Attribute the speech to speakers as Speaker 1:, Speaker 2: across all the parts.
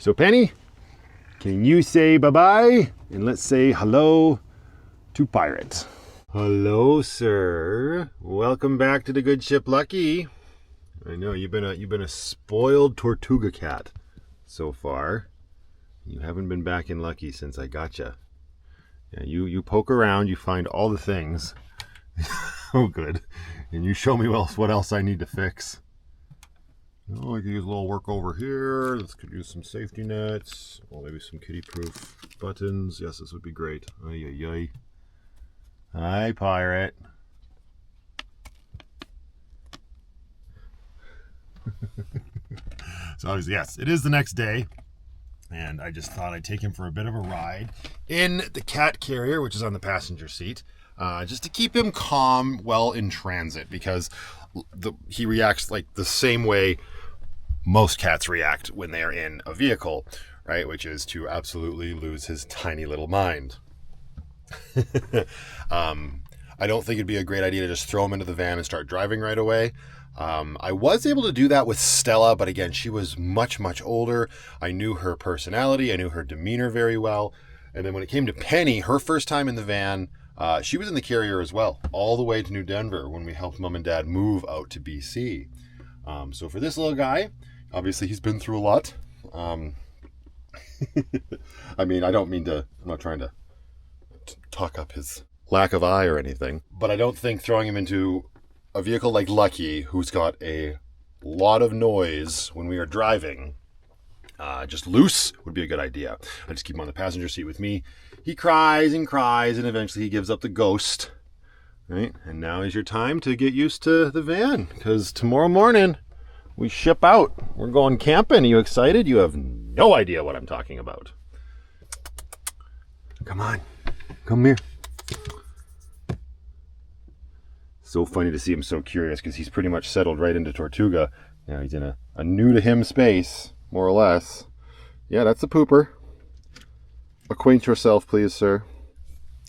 Speaker 1: So Penny, can you say bye-bye? And let's say hello to Pirate. Hello, sir. Welcome back to the good ship Lucky. I know you've been a spoiled Tortuga cat so far. You haven't been back in Lucky since I gotcha. Yeah, you poke around, you find all the things. Oh, good. And you show me what else I need to fix. Oh, I can use a little work over here. Let's could use some safety nets. Well, maybe some kitty-proof buttons. Yes, this would be great. Ay, ay, ay. Hi, Pirate. So obviously, yes, it is the next day. And I just thought I'd take him for a bit of a ride in the cat carrier, which is on the passenger seat, just to keep him calm while in transit, because he reacts like the same way most cats react when they are in a vehicle, right? Which is to absolutely lose his tiny little mind. I don't think it'd be a great idea to just throw him into the van and start driving right away. I was able to do that with Stella, but again, she was much, much older. I knew her personality. I knew her demeanor very well. And then when it came to Penny, her first time in the van, she was in the carrier as well, all the way to New Denver when we helped Mom and Dad move out to BC. So for this little guy, obviously he's been through a lot. I mean, I'm not trying to talk up his lack of eye or anything, but I don't think throwing him into a vehicle like Lucky, who's got a lot of noise when we are driving, just loose, would be a good idea. I just keep him on the passenger seat with me. He cries and cries, and eventually he gives up the ghost, right? And now is your time to get used to the van, because tomorrow morning we ship out. We're going camping. Are you excited? You have no idea what I'm talking about. Come on. Come here. So funny to see him so curious, because he's pretty much settled right into Tortuga. Now he's in a new-to-him space, more or less. Yeah, that's a pooper. Acquaint yourself, please, sir.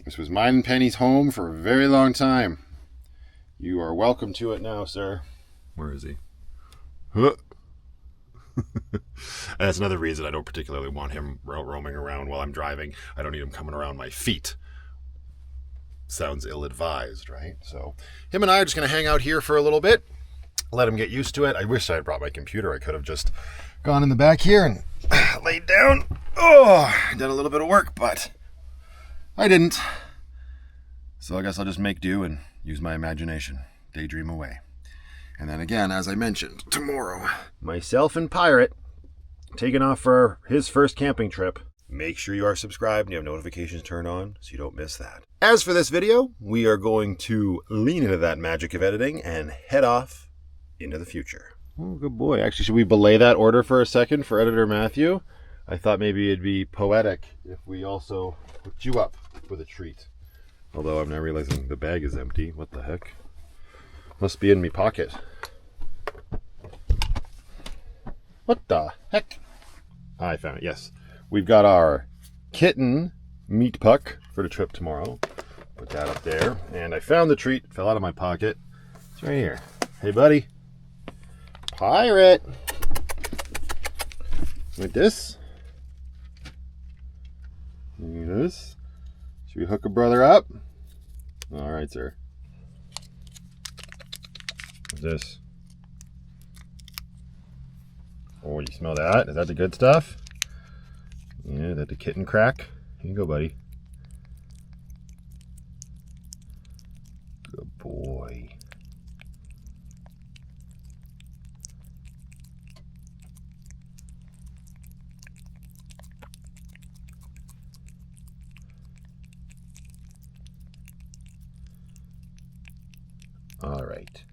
Speaker 1: This was mine and Penny's home for a very long time. You are welcome to it now, sir. Where is he? Huh. That's another reason I don't particularly want him roaming around while I'm driving. I don't need him coming around my feet. Sounds ill-advised, right? So him and I are just going to hang out here for a little bit, let him get used to it. I wish I had brought my computer. I could have just gone in the back here and laid down. Oh, done a little bit of work, but I didn't. So I guess I'll just make do and use my imagination, daydream away. And then again, as I mentioned, tomorrow, myself and Pirate taking off for his first camping trip. Make sure you are subscribed and you have notifications turned on so you don't miss that. As for this video, we are going to lean into that magic of editing and head off into the future. Oh, good boy. Actually, should we belay that order for a second for Editor Matthew? I thought maybe it'd be poetic if we also hooked you up with a treat. Although I'm now realizing the bag is empty. What the heck? Must be in me pocket. What the heck? I found it, yes. We've got our kitten meat puck for the trip tomorrow. Put that up there. And I found the treat. Fell out of my pocket. It's right here. Hey, buddy. Pirate. Like this. Like this. Should we hook a brother up? All right, sir. What's this? Oh, you smell that? Is that the good stuff? Yeah, is that the kitten crack? Here you go, buddy. Good boy. All right.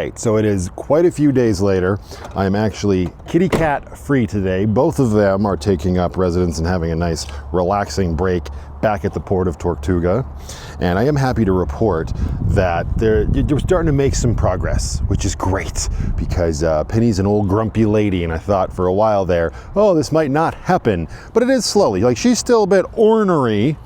Speaker 1: right, so it is quite a few days later. I am actually kitty cat free today. Both of them are taking up residence and having a nice relaxing break back at the port of Tortuga. And I am happy to report that they're starting to make some progress, which is great, because Penny's an old grumpy lady, and I thought for a while there, oh, this might not happen, but it is slowly. Like, she's still a bit ornery.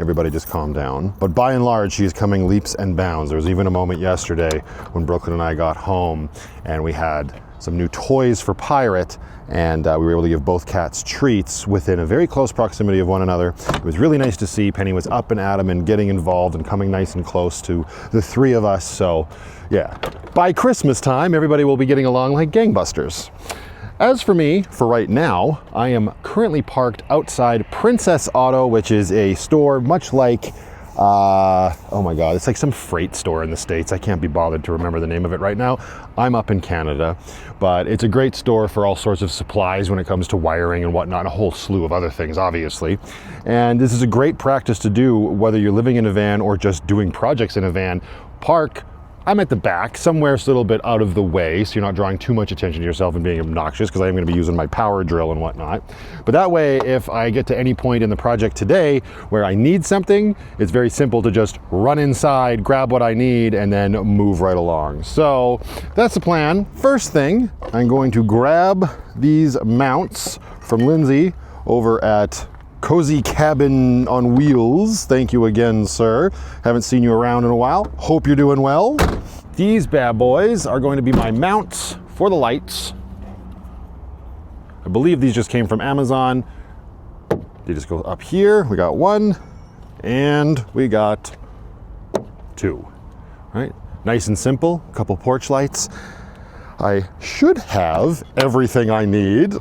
Speaker 1: Everybody just calm down. But by and large, she is coming leaps and bounds. There was even a moment yesterday when Brooklyn and I got home and we had some new toys for Pirate, and we were able to give both cats treats within a very close proximity of one another. It was really nice to see. Penny was up and at 'em and getting involved and coming nice and close to the three of us. So yeah, by Christmas time, everybody will be getting along like gangbusters. As for me, for right now, I am currently parked outside Princess Auto, which is a store much like, oh my God, it's like some freight store in the States. I can't be bothered to remember the name of it right now. I'm up in Canada, but it's a great store for all sorts of supplies when it comes to wiring and whatnot, and a whole slew of other things, obviously. And this is a great practice to do, whether you're living in a van or just doing projects in a van. Park. I'm at the back, somewhere a little bit out of the way, so you're not drawing too much attention to yourself and being obnoxious, because I am going to be using my power drill and whatnot. But that way, if I get to any point in the project today where I need something, it's very simple to just run inside, grab what I need, and then move right along. So that's the plan. First thing, I'm going to grab these mounts from Lindsay over at Cozy Cabin on Wheels. Thank you again, sir. Haven't seen you around in a while. Hope you're doing well. These bad boys are going to be my mounts for the lights. I believe these just came from Amazon. They just go up here. We got one and we got two. Right? Nice and simple. A couple porch lights. I should have everything I need.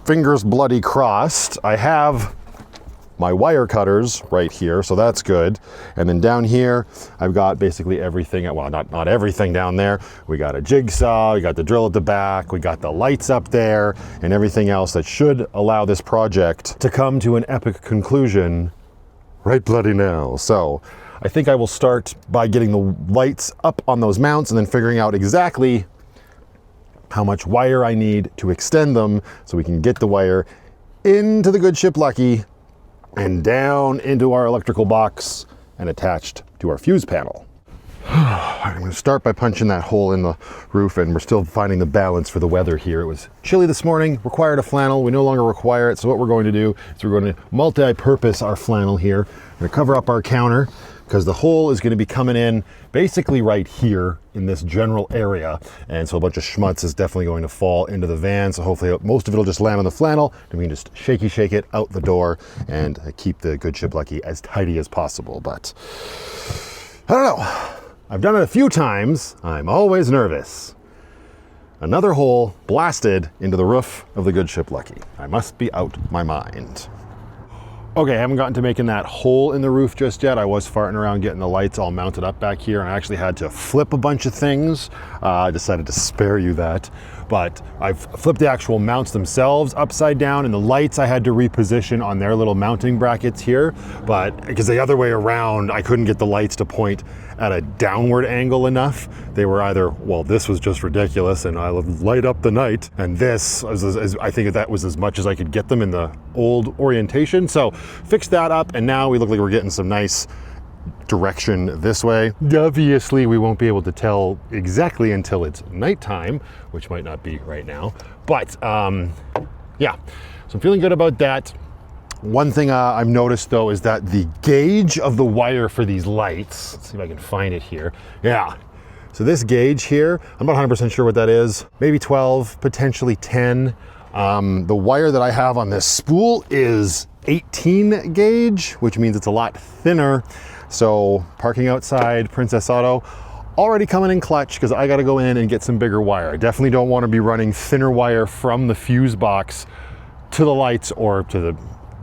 Speaker 1: Fingers bloody crossed. I have my wire cutters right here, so that's good. And then down here, I've got basically everything, well, not everything down there. We got a jigsaw, we got the drill at the back, we got the lights up there, and everything else that should allow this project to come to an epic conclusion right bloody now. So I think I will start by getting the lights up on those mounts and then figuring out exactly how much wire I need to extend them so we can get the wire into the good ship Lucky and down into our electrical box and attached to our fuse panel. I'm going to start by punching that hole in the roof, and we're still finding the balance for the weather here. It was chilly this morning, required a flannel. We no longer require it, so what we're going to do is we're going to multi-purpose our flannel here. We're going to cover up our counter, because the hole is going to be coming in basically right here in this general area. And so a bunch of schmutz is definitely going to fall into the van. So hopefully most of it will just land on the flannel, and we can just shake it out the door and keep the good ship Lucky as tidy as possible. But I don't know. I've done it a few times. I'm always nervous. Another hole blasted into the roof of the good ship Lucky. I must be out my mind. Okay, I haven't gotten to making that hole in the roof just yet. I was farting around getting the lights all mounted up back here, and I actually had to flip a bunch of things. I decided to spare you that. But I've flipped the actual mounts themselves upside down, and the lights I had to reposition on their little mounting brackets here. But because the other way around, I couldn't get the lights to point at a downward angle enough. They were either, well, this was just ridiculous and I'll light up the night, and this, I think that was as much as I could get them in the old orientation. So fixed that up, and now we look like we're getting some nice direction this way. Obviously, we won't be able to tell exactly until it's nighttime, which might not be right now. But yeah, so I'm feeling good about that. One thing I've noticed though is that the gauge of the wire for these lights, let's see if I can find it here. Yeah, so this gauge here, I'm not 100% sure what that is. Maybe 12, potentially 10. The wire that I have on this spool is 18 gauge, which means it's a lot thinner. So parking outside Princess Auto, already coming in clutch, because I got to go in and get some bigger wire. I definitely don't want to be running thinner wire from the fuse box to the lights or to the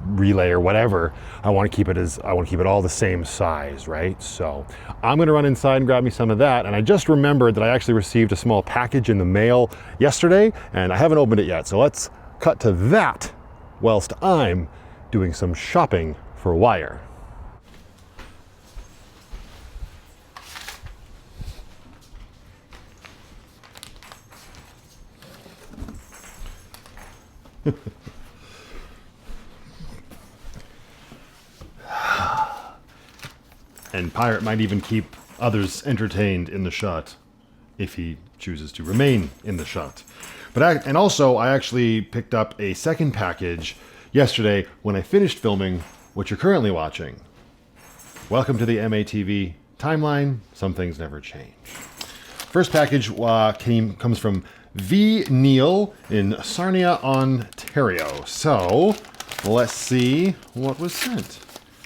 Speaker 1: relay or whatever. I want to keep it all the same size, right? So I'm going to run inside and grab me some of that. And I just remembered that I actually received a small package in the mail yesterday, and I haven't opened it yet. So let's cut to that whilst I'm doing some shopping for wire. And Pirate might even keep others entertained in the shot if he chooses to remain in the shot. But and also, I actually picked up a second package yesterday when I finished filming what you're currently watching. Welcome to the MATV timeline. Some things never change. First package comes from V. Neil in Sarnia, Ontario. So, let's see what was sent.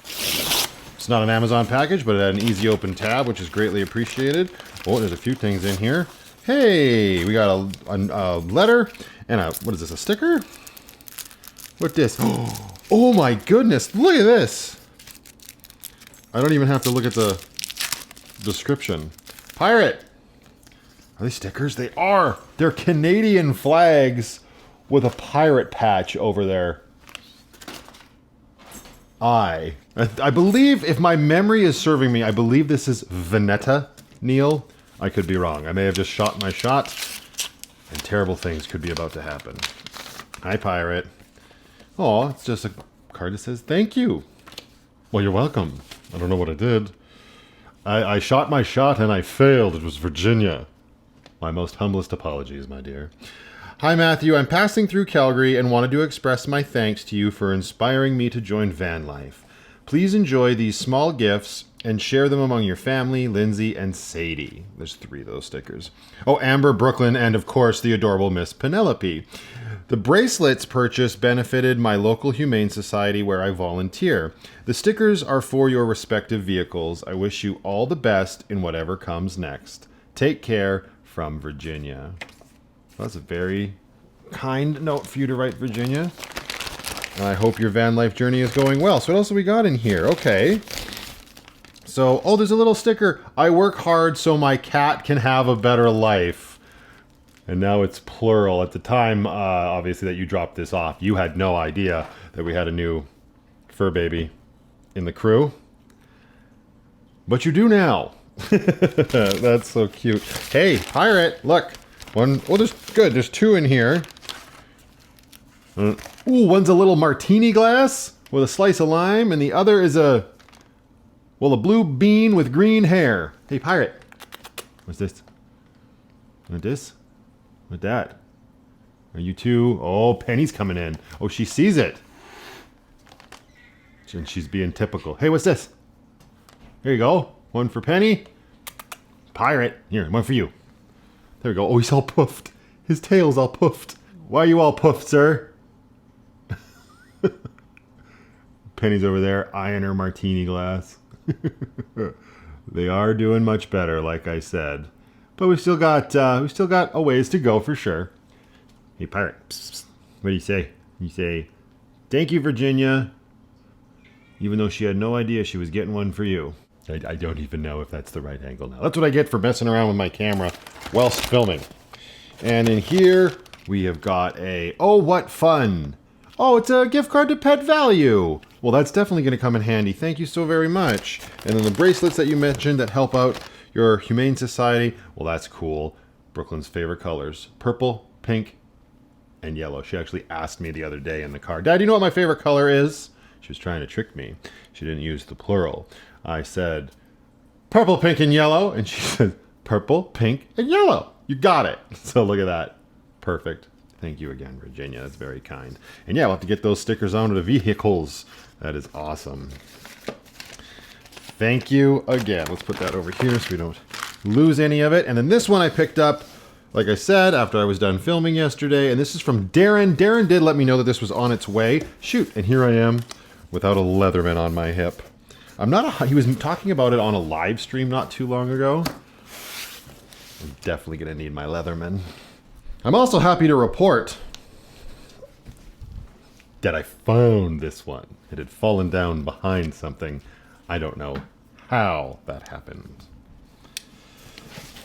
Speaker 1: It's not an Amazon package, but it had an easy open tab, which is greatly appreciated. Oh, there's a few things in here. Hey, we got a letter and what is this, a sticker? What this? Oh my goodness, look at this. I don't even have to look at the description. Pirate. Are they stickers? They are. They're Canadian flags with a pirate patch over there. I believe, if my memory is serving me, I believe this is Veneta, Neil. I could be wrong. I may have just shot my shot, and terrible things could be about to happen. Hi, Pirate. Oh, it's just a card that says thank you. Well, you're welcome. I don't know what I did. I shot my shot and I failed. It was Virginia. My most humblest apologies, my dear. Hi, Matthew. I'm passing through Calgary and wanted to express my thanks to you for inspiring me to join van life. Please enjoy these small gifts and share them among your family, Lindsay and Sadie. There's 3 of those stickers. Oh, Amber, Brooklyn, and of course the adorable Miss Penelope. The bracelets purchased benefited my local Humane Society where I volunteer. The stickers are for your respective vehicles. I wish you all the best in whatever comes next. Take care, from Virginia. Well, that's a very kind note for you to write, Virginia. And I hope your van life journey is going well. So what else have we got in here? Okay. So, oh, there's a little sticker. I work hard so my cat can have a better life. And now it's plural. At the time, obviously, that you dropped this off, you had no idea that we had a new fur baby in the crew. But you do now. That's so cute. Hey, Pirate, look. One, oh, there's 2 in here. Ooh, one's a little martini glass with a slice of lime, and the other is a blue bean with green hair. Hey, Pirate. What's this? What this? What that? Are you two? Oh, Penny's coming in. Oh, she sees it. And she's being typical. Hey, what's this? Here you go. One for Penny. Pirate. Here, one for you. There we go. Oh, he's all puffed. His tail's all puffed. Why are you all puffed, sir? Penny's over there eyeing her martini glass. They are doing much better, like I said. But we still got a ways to go for sure. Hey, Pirate. Psst, psst. What do you say? You say, thank you, Virginia. Even though she had no idea she was getting one for you. I don't even know if that's the right angle now. That's what I get for messing around with my camera whilst filming. And in here, we have got a, oh, what fun. Oh, it's a gift card to Pet Value. Well, that's definitely going to come in handy. Thank you so very much. And then the bracelets that you mentioned that help out your Humane Society. Well, that's cool. Brooklyn's favorite colors. Purple, pink, and yellow. She actually asked me the other day in the car, Dad, you know what my favorite color is? She was trying to trick me. She didn't use the plural. I said, purple, pink, and yellow. And she said, purple, pink, and yellow. You got it. So look at that. Perfect. Thank you again, Virginia. That's very kind. And yeah, we'll have to get those stickers onto the vehicles. That is awesome. Thank you again. Let's put that over here so we don't lose any of it. And then this one I picked up, like I said, after I was done filming yesterday. And this is from Darren. Darren did let me know that this was on its way. Shoot, and here I am without a Leatherman on my hip. He was talking about it on a live stream not too long ago. I'm definitely going to need my Leatherman. I'm also happy to report that I found this one. It had fallen down behind something. I don't know how that happened.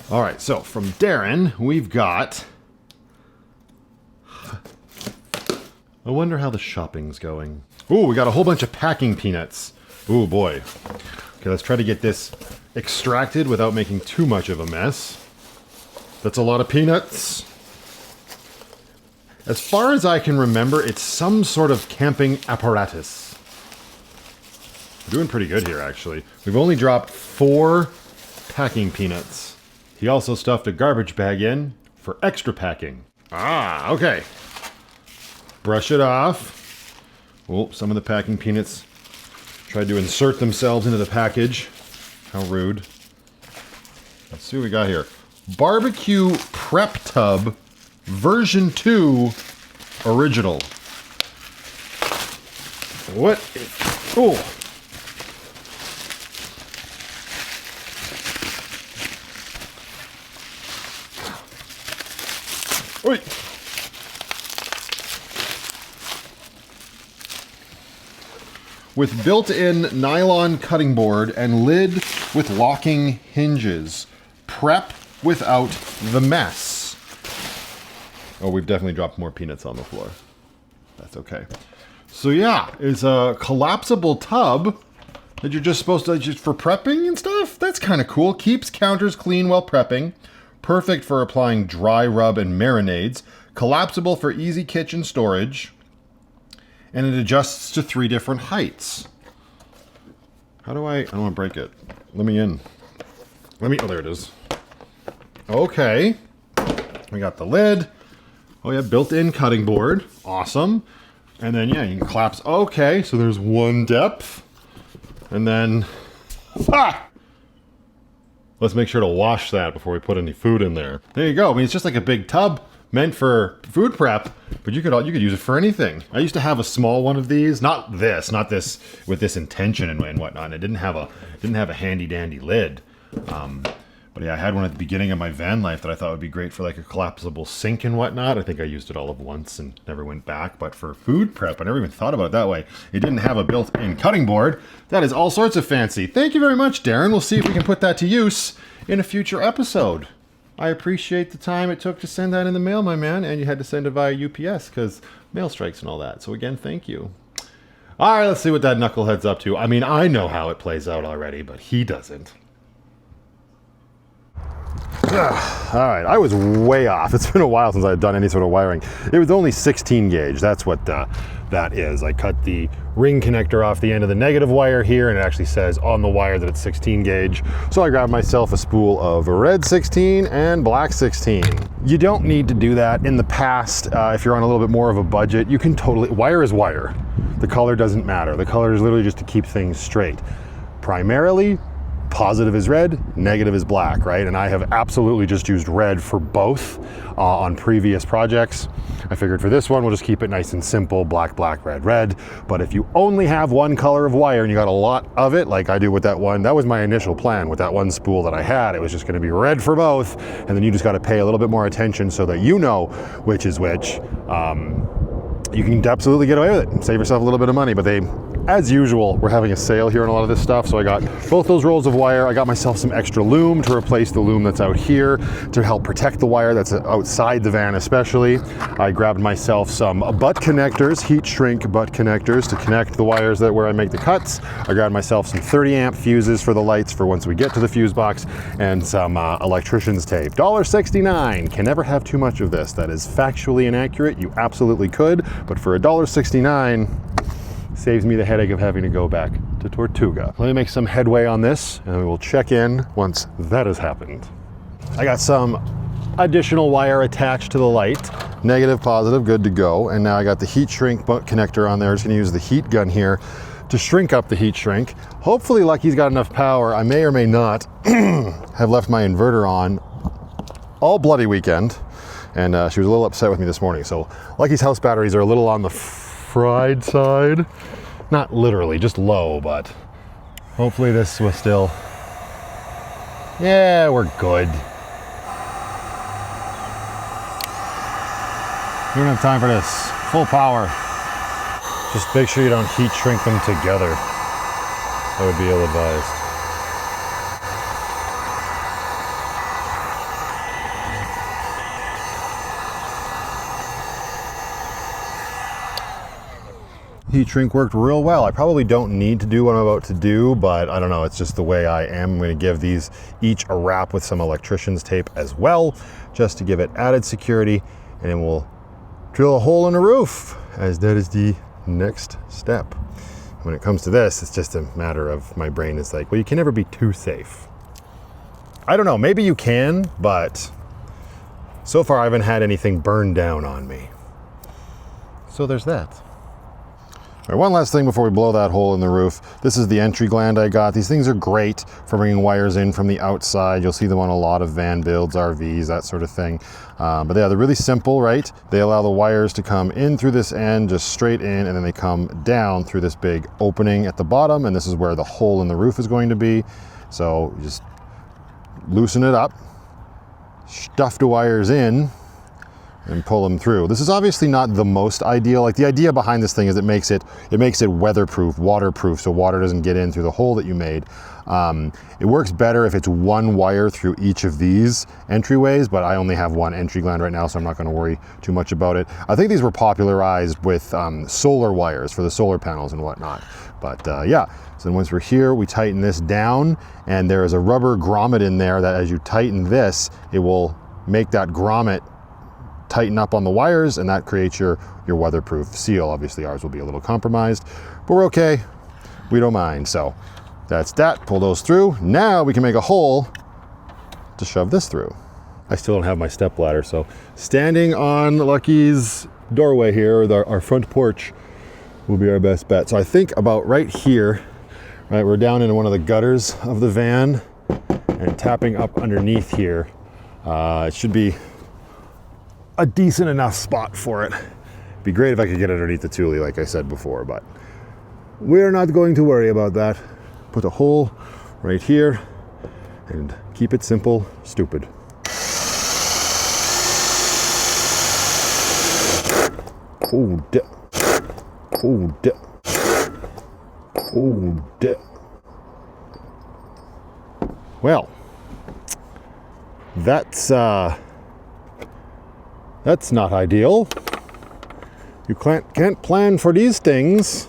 Speaker 1: All right, so from Darren, we've got... I wonder how the shopping's going. Ooh, we got a whole bunch of packing peanuts. Ooh, boy. Okay, let's try to get this extracted without making too much of a mess. That's a lot of peanuts. As far as I can remember, it's some sort of camping apparatus. We're doing pretty good here, actually. We've only dropped 4 packing peanuts. He also stuffed a garbage bag in for extra packing. Ah, okay. Brush it off. Oh, some of the packing peanuts tried to insert themselves into the package. How rude. Let's see what we got here. Barbecue Prep Tub version 2 original. What? Oh. Oi. With built-in nylon cutting board and lid with locking hinges. Prep without the mess. Oh, we've definitely dropped more peanuts on the floor. That's okay. So yeah, it's a collapsible tub that you're just supposed to, just for prepping and stuff. That's kind of cool. Keeps counters clean while prepping. Perfect for applying dry rub and marinades. Collapsible for easy kitchen storage. And it adjusts to 3 different heights. How do I don't want to break it. Let me in. Oh, there it is. Okay. We got the lid. Oh yeah, built-in cutting board. Awesome. And then, yeah, you can collapse. Okay, so there's 1 depth. And then, let's make sure to wash that before we put any food in there. There you go. I mean, it's just like a big tub meant for food prep, but you could use it for anything. I used to have a small one of these, not this with this intention and whatnot. And it didn't have a handy dandy lid. But yeah, I had one at the beginning of my van life that I thought would be great for like a collapsible sink and whatnot. I think I used it all of once and never went back. But for food prep, I never even thought about it that way. It didn't have a built-in cutting board. That is all sorts of fancy. Thank you very much, Darren. We'll see if we can put that to use in a future episode. I appreciate the time it took to send that in the mail, my man. And you had to send it via UPS because mail strikes and all that. So again, thank you. All right, let's see what that knucklehead's up to. I mean, I know how it plays out already, but he doesn't. All right, I was way off. It's been a while since I've done any sort of wiring. It was only 16 gauge. That's what that is. I cut the ring connector off the end of the negative wire here, and it actually says on the wire that it's 16 gauge. So I grabbed myself a spool of red 16 and black 16. You don't need to do that. In the past, if you're on a little bit more of a budget, you can totally, wire is wire. The color doesn't matter. The color is literally just to keep things straight. Primarily, positive is red, negative is black, right? And I have absolutely just used red for both on previous projects. I figured for this one, we'll just keep it nice and simple, black, black, red, red. But if you only have one color of wire and you got a lot of it, like I do with that one, that was my initial plan with that one spool that I had. It was just gonna be red for both, and then you just gotta pay a little bit more attention so that you know which is which. You can absolutely get away with it and save yourself a little bit of money, but as usual, we're having a sale here on a lot of this stuff, so I got both those rolls of wire. I got myself some extra loom to replace the loom that's out here to help protect the wire that's outside the van especially. I grabbed myself some butt connectors, heat shrink butt connectors to connect the wires where I make the cuts. I grabbed myself some 30 amp fuses for the lights for once we get to the fuse box, and some electrician's tape. $1.69. Can never have too much of this. That is factually inaccurate. You absolutely could, but for $1.69, saves me the headache of having to go back to Tortuga. Let me make some headway on this, and we will check in once that has happened. I got some additional wire attached to the light. Negative, positive, good to go. And now I got the heat shrink butt connector on there. I'm just gonna use the heat gun here to shrink up the heat shrink. Hopefully Lucky's got enough power. I may or may not have left my inverter on all bloody weekend. And she was a little upset with me this morning. So Lucky's house batteries are a little on the fried side. Not literally, just low, but hopefully this was still, yeah, we're good. You don't have time for this. Full power. Just make sure you don't heat shrink them together. That would be ill-advised. Heat shrink worked real well. I probably don't need to do what I'm about to do, but I don't know, it's just the way I am. I'm going to give these each a wrap with some electrician's tape as well, just to give it added security, and then we'll drill a hole in the roof, as that is the next step. When it comes to this, it's just a matter of my brain is like, well, you can never be too safe. I don't know, maybe you can, but so far I haven't had anything burned down on me. So there's that. All right, one last thing before we blow that hole in the roof. This is the entry gland I got. These things are great for bringing wires in from the outside. You'll see them on a lot of van builds, RVs, that sort of thing. But yeah, they're really simple, right? They allow the wires to come in through this end, just straight in, and then they come down through this big opening at the bottom, and this is where the hole in the roof is going to be. So you just loosen it up, stuff the wires in, and pull them through. This is obviously not the most ideal. Like, the idea behind this thing is it makes it weatherproof, waterproof, so water doesn't get in through the hole that you made. It works better if it's one wire through each of these entryways, but I only have one entry gland right now, so I'm not going to worry too much about it. I think these were popularized with solar wires for the solar panels and whatnot. But yeah, so then once we're here, we tighten this down, and there is a rubber grommet in there that as you tighten this, it will make that grommet tighten up on the wires, and that creates your weatherproof seal. Obviously ours will be a little compromised, but we're okay. We don't mind. So that's that. Pull those through. Now we can make a hole to shove this through. I still don't have my step ladder, so standing on Lucky's doorway here, our front porch, will be our best bet. So I think about right here, right, we're down in one of the gutters of the van and tapping up underneath here. It should be a decent enough spot for it. It'd be great if I could get underneath the Thule, like I said before, but we're not going to worry about that. Put a hole right here and keep it simple, stupid. Oh, well, that's not ideal. You can't plan for these things.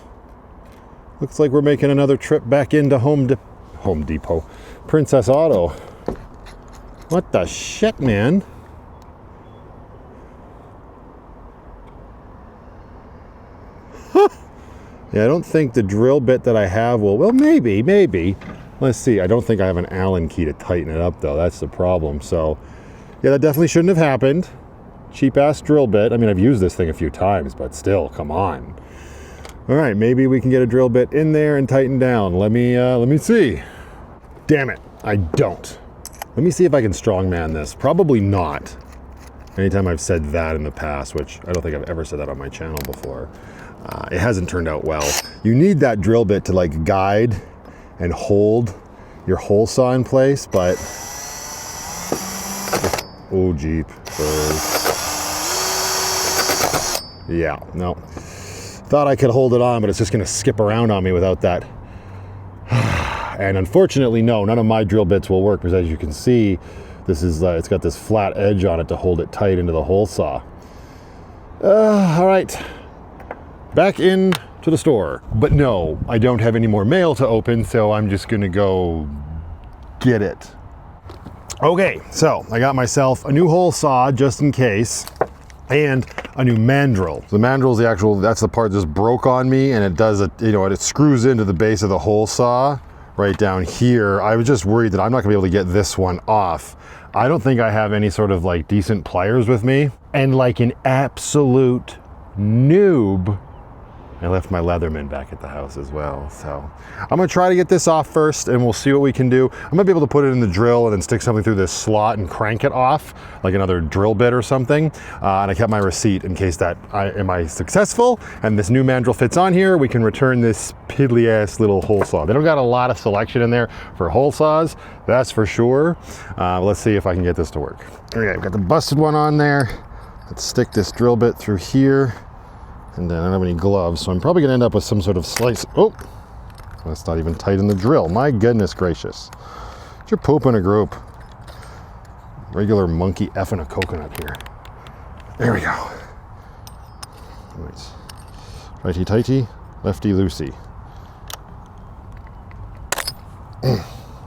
Speaker 1: Looks like we're making another trip back into Home Depot. Princess Auto. What the shit, man? Huh. Yeah, I don't think the drill bit that I have will, well, maybe. Let's see, I don't think I have an Allen key to tighten it up though. That's the problem. So yeah, that definitely shouldn't have happened. Cheap ass drill bit. I mean, I've used this thing a few times, but still, come on. All right, maybe we can get a drill bit in there and tighten down. Let me see. Damn it, I don't. Let me see if I can strongman this. Probably not. Anytime I've said that in the past, which I don't think I've ever said that on my channel before, it hasn't turned out well. You need that drill bit to like guide and hold your hole saw in place, but oh, Jeep. Yeah, no. Thought I could hold it on, but it's just gonna skip around on me without that. And unfortunately, no, none of my drill bits will work, because as you can see, this is it's got this flat edge on it to hold it tight into the hole saw. All right, back in to the store. But no, I don't have any more mail to open, so I'm just gonna go get it. Okay, so I got myself a new hole saw just in case, and a new mandrel. The mandrel is that's the part that just broke on me, and it does it screws into the base of the hole saw right down here. I was just worried that I'm not gonna be able to get this one off. I don't think I have any sort of like decent pliers with me, and like an absolute noob, I left my Leatherman back at the house as well. So I'm gonna try to get this off first, and we'll see what we can do. I'm gonna be able to put it in the drill and then stick something through this slot and crank it off, like another drill bit or something. And I kept my receipt in case that am I successful and this new mandrel fits on here, we can return this piddly ass little hole saw. They don't got a lot of selection in there for hole saws, that's for sure. Let's see if I can get this to work. Okay, I've got the busted one on there. Let's stick this drill bit through here. And then I don't have any gloves, so I'm probably gonna end up with some sort of slice. Oh, that's not even tight in the drill. My goodness gracious. You're pooping a group. Regular monkey effing a coconut here. There we go. All right. Righty tighty, lefty loosey.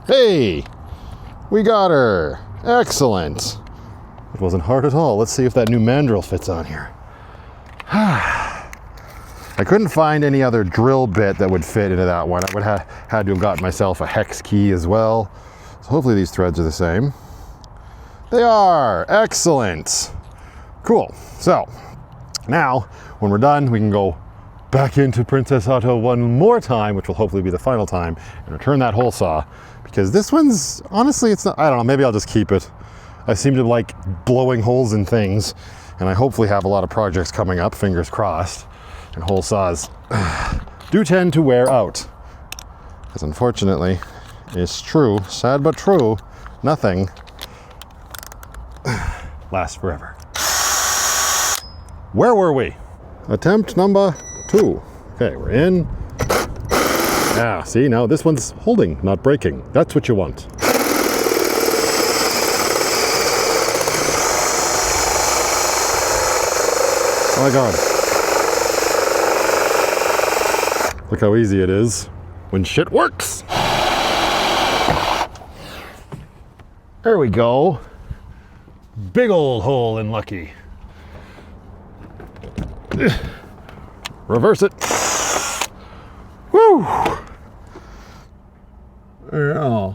Speaker 1: Hey, we got her. Excellent. It wasn't hard at all. Let's see if that new mandrel fits on here. I couldn't find any other drill bit that would fit into that one. I would have had to have gotten myself a hex key as well. So hopefully these threads are the same. They are! Excellent! Cool. So now when we're done, we can go back into Princess Auto one more time, which will hopefully be the final time, and return that hole saw, because this one's, honestly, it's not, I don't know, maybe I'll just keep it. I seem to like blowing holes in things, and I hopefully have a lot of projects coming up, fingers crossed. And hole saws do tend to wear out. Because unfortunately, it's true, sad but true, nothing lasts forever. Where were we? Attempt number 2. Okay, we're in. Yeah, see, now this one's holding, not breaking. That's what you want. Oh my God. Look how easy it is when shit works. There we go. Big old hole in Lucky. Reverse it. Woo! Yeah,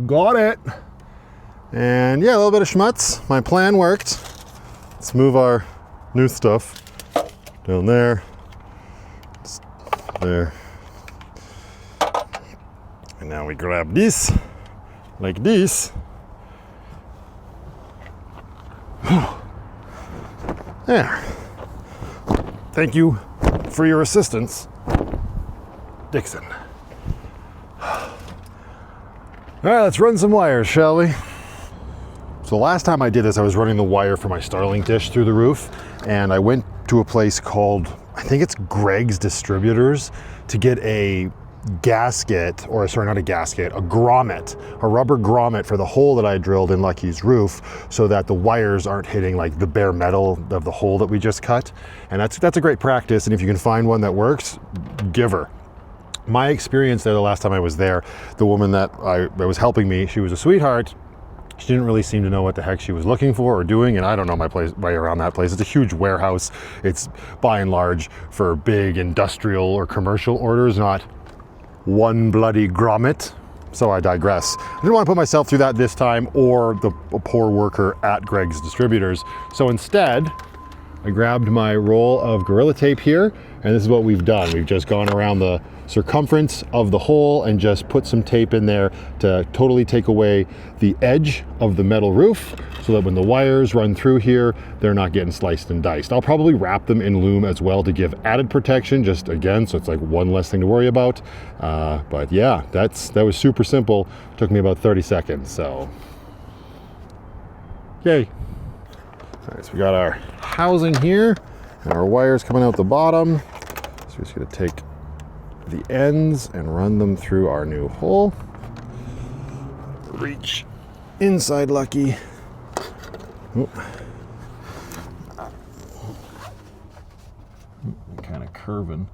Speaker 1: got it. And yeah, a little bit of schmutz. My plan worked. Let's move our new stuff down there. Just there. And now we grab this, like this. There. Thank you for your assistance, Dixon. All right, let's run some wires, shall we? So last time I did this, I was running the wire for my Starlink dish through the roof, and I went to a place called, I think it's Greg's Distributors, to get a gasket, or sorry, not a gasket, a grommet, a rubber grommet for the hole that I drilled in Lucky's roof, so that the wires aren't hitting like the bare metal of the hole that we just cut. And that's a great practice, and if you can find one that works, give her. My experience there the last time I was there, the woman that was helping me, she was a sweetheart. She didn't really seem to know what the heck she was looking for or doing, and I don't know my way around that place. It's a huge warehouse. It's by and large for big industrial or commercial orders, not one bloody grommet. So I digress. I didn't want to put myself through that this time, or the poor worker at Greg's Distributors. So instead, I grabbed my roll of Gorilla Tape here, and this is what we've done. We've just gone around the circumference of the hole and just put some tape in there to totally take away the edge of the metal roof, so that when the wires run through here, they're not getting sliced and diced. I'll probably wrap them in loom as well to give added protection, just again, so it's like one less thing to worry about. But yeah, that was super simple. Took me about 30 seconds, so yay. All right, so we got our housing here and our wires coming out the bottom. So we're just gonna take the ends and run them through our new hole. Reach inside Lucky. Kind of curving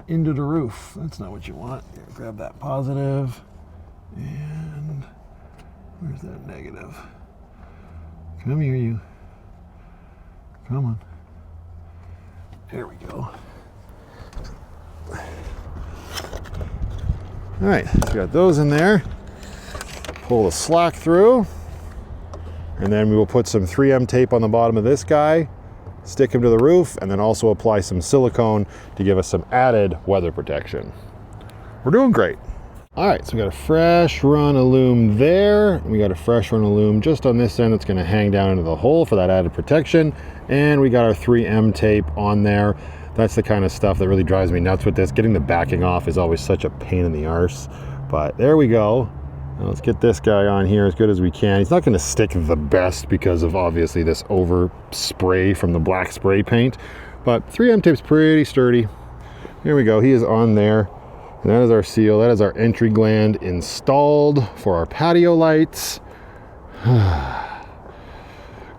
Speaker 1: into the roof. That's not what you want. Here, grab that positive, and where's that negative? Come here, you. Come on. There we go. All right, so we got those in there. Pull the slack through, and then we will put some 3M tape on the bottom of this guy, stick him to the roof, and then also apply some silicone to give us some added weather protection. We're doing great. All right, so we got a fresh run of loom there. We got a fresh run of loom just on this end that's gonna hang down into the hole for that added protection. And we got our 3M tape on there. That's the kind of stuff that really drives me nuts with this. Getting the backing off is always such a pain in the arse. But there we go. Now let's get this guy on here as good as we can. He's not going to stick the best because of obviously this over spray from the black spray paint. But 3M tape's pretty sturdy. Here we go. He is on there. And that is our seal. That is our entry gland installed for our patio lights.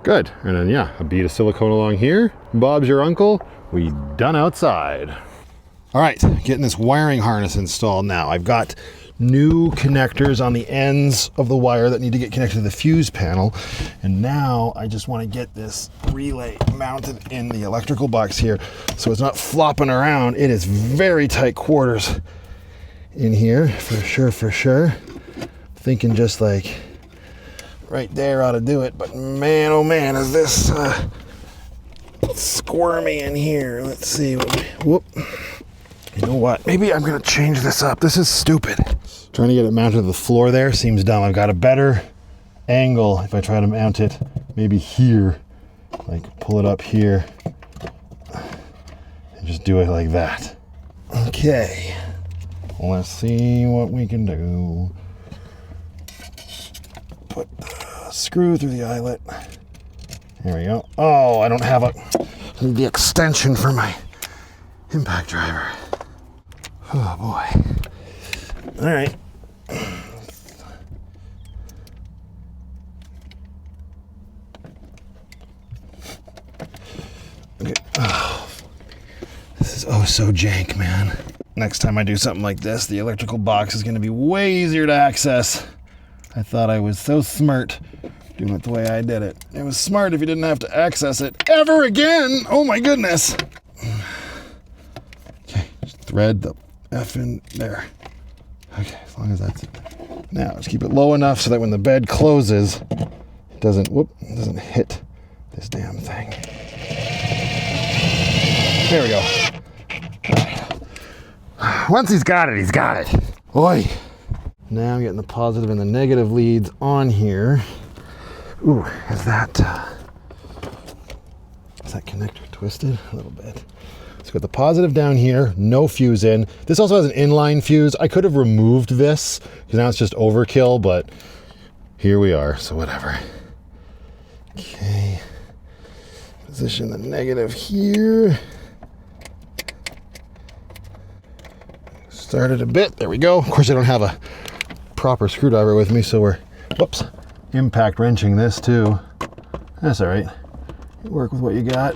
Speaker 1: Good. And then yeah, a bead of silicone along here. Bob's your uncle. We done outside. All right, getting this wiring harness installed now. I've got new connectors on the ends of the wire that need to get connected to the fuse panel. And now I just want to get this relay mounted in the electrical box here so it's not flopping around. It is very tight quarters in here, for sure. Thinking just like right there ought to do it, but man, oh man, is this squirmy in here. Let's see. Whoop. You know what? Maybe I'm gonna change this up. This is stupid. Trying to get it mounted to the floor there seems dumb. I've got a better angle if I try to mount it maybe here. Like pull it up here and just do it like that. Okay. Let's see what we can do. Put the screw through the eyelet. There we go. Oh, I don't have I need the extension for my impact driver. Oh boy. All right. Okay. Oh, this is oh so jank, man. Next time I do something like this, the electrical box is going to be way easier to access. I thought I was so smart doing it the way I did it. It was smart if you didn't have to access it ever again. Oh my goodness. Okay, just thread the F in there. Okay, as long as that's it. Now, just keep it low enough so that when the bed closes, it doesn't hit this damn thing. There we go. Right. Once he's got it, he's got it. Oi. Now I'm getting the positive and the negative leads on here. Ooh, is that connector twisted? A little bit. So got the positive down here, no fuse in. This also has an inline fuse. I could have removed this because now it's just overkill, but here we are, so whatever. Okay, position the negative here. Started a bit, there we go. Of course I don't have a proper screwdriver with me, so we're, whoops, impact wrenching this too. That's all right. Work with what you got.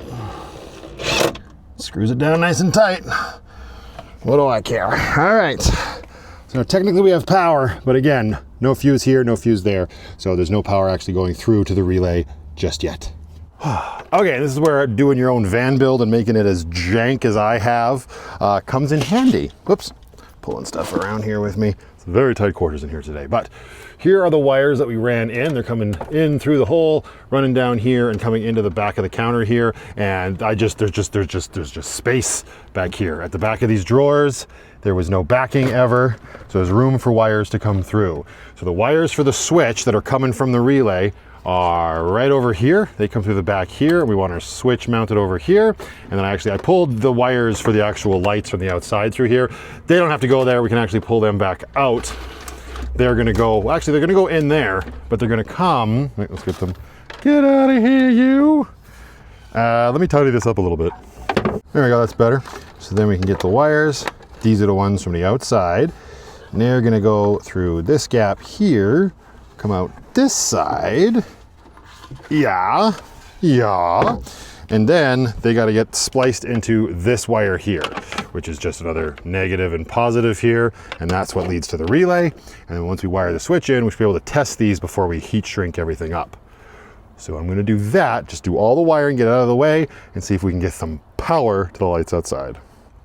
Speaker 1: Screws it down nice and tight. What do I care? All right. So technically we have power, but again, no fuse here, no fuse there. So there's no power actually going through to the relay just yet. Okay, this is where doing your own van build and making it as jank as I have comes in handy. Whoops, pulling stuff around here with me. It's very tight quarters in here today, but here are the wires that we ran in. They're coming in through the hole, running down here and coming into the back of the counter here. And there's just space back here. At the back of these drawers, there was no backing ever. So there's room for wires to come through. So the wires for the switch that are coming from the relay are right over here. They come through the back here. We want our switch mounted over here. And then I pulled the wires for the actual lights from the outside through here. They don't have to go there. We can actually pull them back out. They're gonna go, actually they're gonna go in there, but they're gonna come, wait, let's get them, get out of here, you. Let me tidy this up a little bit. There we go, that's better. So then we can get the wires. These are the ones from the outside. And they're gonna go through this gap here, come out this side. Yeah. And then they gotta get spliced into this wire here, which is just another negative and positive here, and that's what leads to the relay. And then once we wire the switch in, we should be able to test these before we heat shrink everything up. So I'm gonna do that, just do all the wiring, get it out of the way, and see if we can get some power to the lights outside.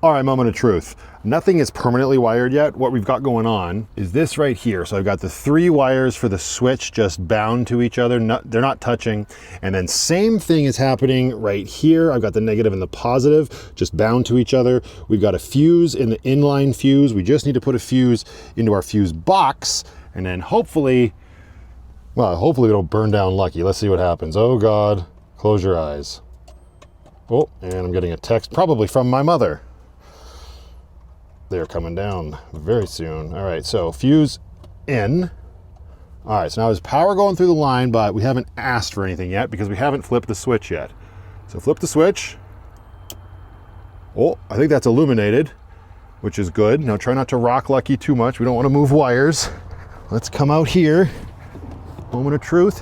Speaker 1: All right, moment of truth. Nothing is permanently wired yet. What we've got going on is this right here. So I've got the 3 wires for the switch just bound to each other. They're not touching. And then same thing is happening right here. I've got the negative and the positive just bound to each other. We've got a fuse in the inline fuse. We just need to put a fuse into our fuse box. And then hopefully we don't burn down lucky. Let's see what happens. Oh God, close your eyes. Oh, and I'm getting a text probably from my mother. They're coming down very soon. All right, so fuse in. All right, so now there's power going through the line, but we haven't asked for anything yet because we haven't flipped the switch yet. So flip the switch. Oh, I think that's illuminated, which is good. Now try not to rock lucky too much. We don't want to move wires. Let's come out here. Moment of truth.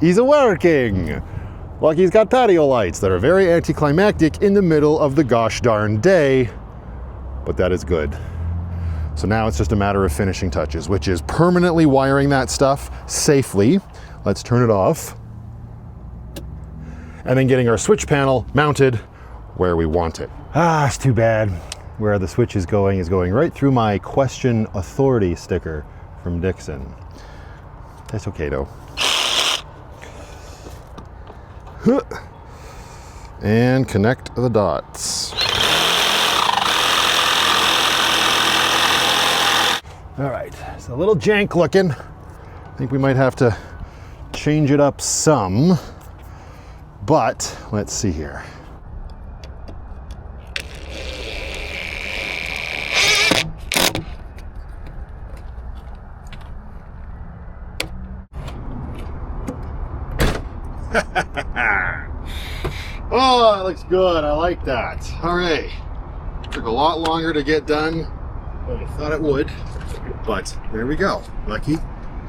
Speaker 1: He's working. Lucky's got patio lights that are very anticlimactic in the middle of the gosh darn day, but that is good. So now it's just a matter of finishing touches, which is permanently wiring that stuff safely. Let's turn it off. And then getting our switch panel mounted where we want it. It's too bad. Where the switch is going right through my question authority sticker from Dixon. That's okay though. And connect the dots. All right, it's a little jank looking. I think we might have to change it up some, but let's see here. Oh, that looks good. I like that. All right. Took a lot longer to get done than I thought it would, but there we go. Lucky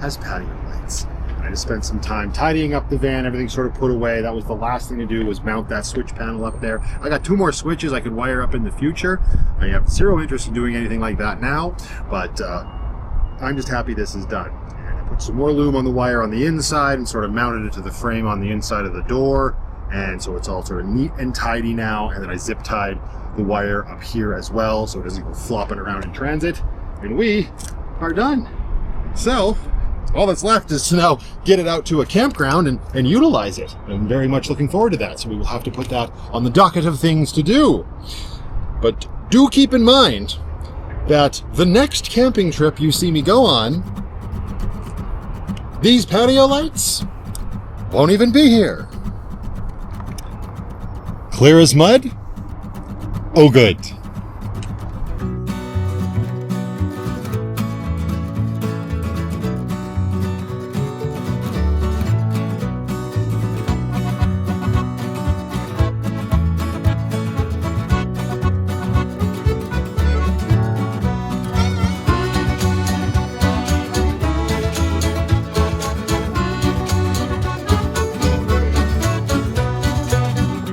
Speaker 1: has patio lights. I just spent some time tidying up the van, everything sort of put away. That was the last thing to do, was mount that switch panel up there. I got 2 more switches I could wire up in the future. I have zero interest in doing anything like that now, but I'm just happy this is done. And I put some more loom on the wire on the inside and sort of mounted it to the frame on the inside of the door. And so it's all sort of neat and tidy now. And then I zip tied the wire up here as well, so it doesn't go flopping around in transit. And we are done. So all that's left is to now get it out to a campground and utilize it. I'm very much looking forward to that. So we will have to put that on the docket of things to do. But do keep in mind that the next camping trip you see me go on, these patio lights won't even be here. Clear as mud? Oh, good.